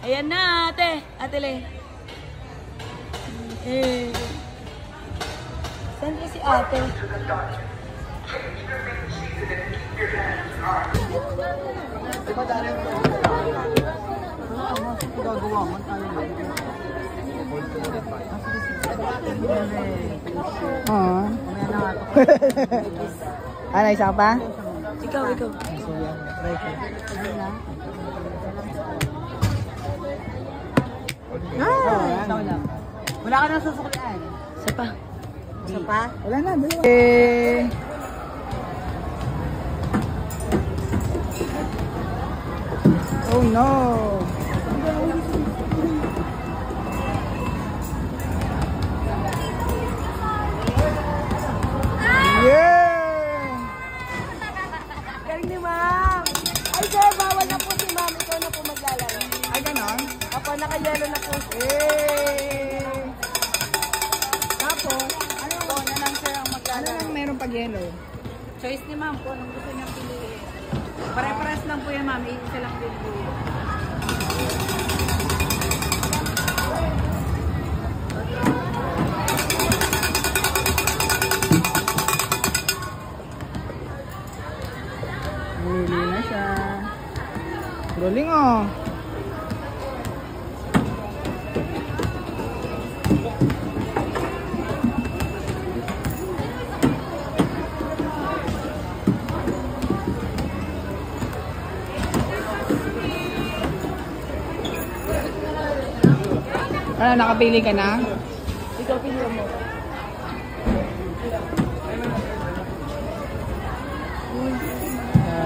Ayan na, ate. Ate Le. Eh. Saan po si ate? Diba dali mo? Gagawa mo tayo. Oo. Ano, isa pa? Ikaw. Wala ka nang susuklian. Isa pa. Wala na, dalawa. Oh no! Yeah! Galing ni ma'am. Ay, sir, bawal na po si ma'am. Ikaw na po maglalaro. Ay, ganon? Apo, naka-yellow na po. Tapos, Ano na lang, sir, ang ano maglalaro. lang meron pag yellow? Choice ni ma'am po. Anong gusto niyang piliin? Pare-pares lang po yan, ma'am. Isa lang din po yan. Lili na siya. Rolling oh. Ano, nakapili ka na? Ikaw pili mo.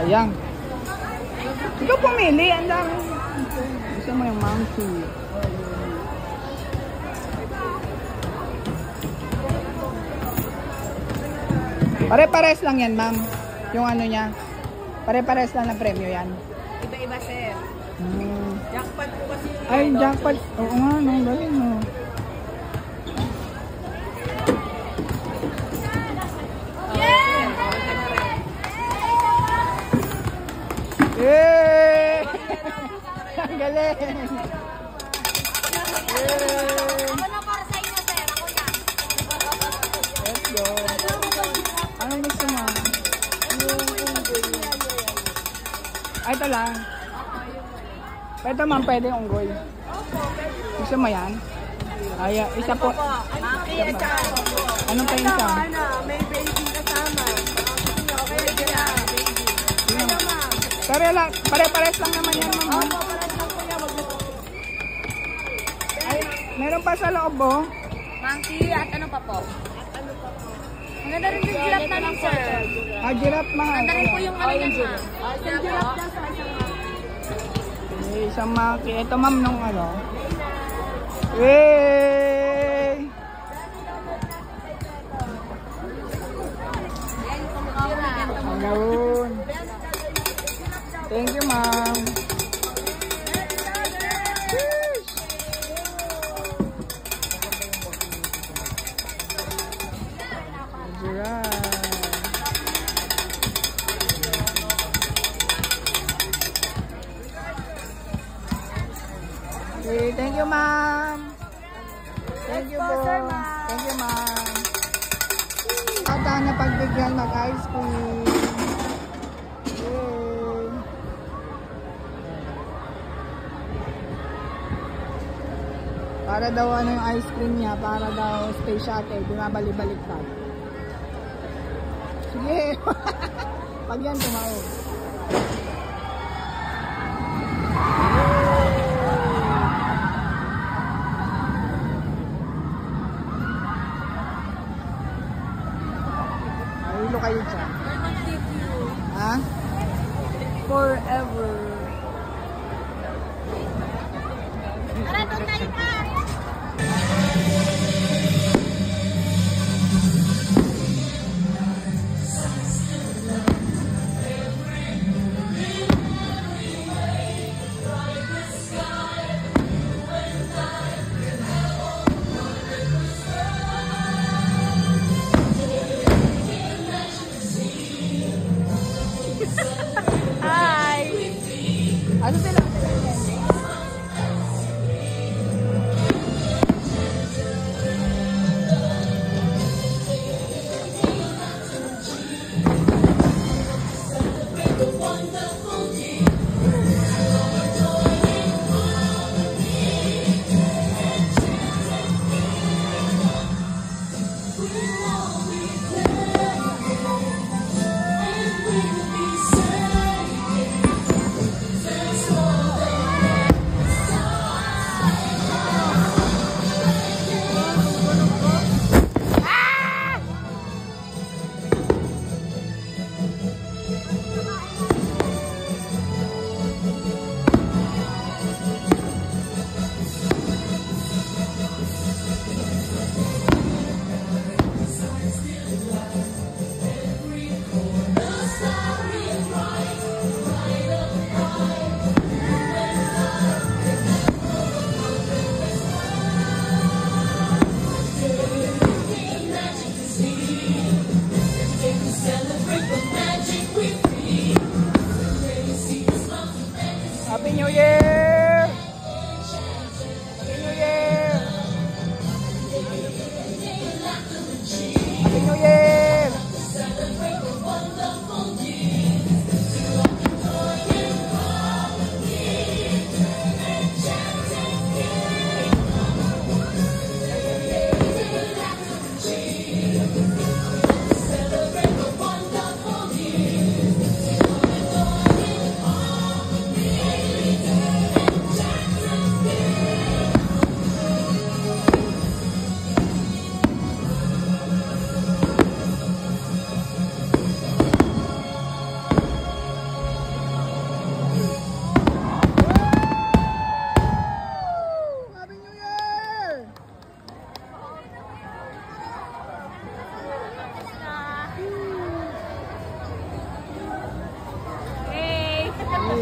Sayang. Ikaw pumili, ang dami. Gusto mo yung monkey. Pare-pares lang yan, ma'am. Yung ano niya. Pare-pares lang ng premyo yan. Iba-iba, sir. Jackpot po kasi. Ay, jackpot. Oo nga, no. Galing, no. Yay! Ang galing! Yay! Ako na para sa inyo, sir. Ako na. Let's go! Anong gusto mo? Ay, ito lang. Ito ma'am, pwede yung unggoy. Gusto mo yan? Ay, isa po. Maki, at saka po. Anong pa yun siya? May baby kasama. Okay, baby. Ito, ma'am. Pare-pares lang naman yan, ma'am. Opo, pares lang po yan. Ay, meron pa sa loob, oh. Monkey at ano pa po? Ang ganda rin yung giraffe namin, sir. Ah, giraffe, ma'am. Ganda rin po yung ano yan, ma'am. Yung giraffe dyan sa isang ma'am. Okay, isang maki. Ito, ma'am, nung ano. Yay! Ayun. Thank you, ma'am. Okay, thank you, ma'am. Thank you po. Thank you, ma'am. Ata na pagbigyan mag-ice cream. Yay! Para daw ano yung ice cream niya, para daw stay shuttle, bumabalik-balik pa. Sige! Pag yan, tumawag. Mahilo kayo dyan. Ha? Forever. Tara, doon tayo pa! Hi!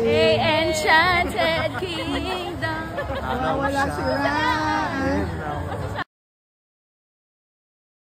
Enchanted Kingdom. Wala sila.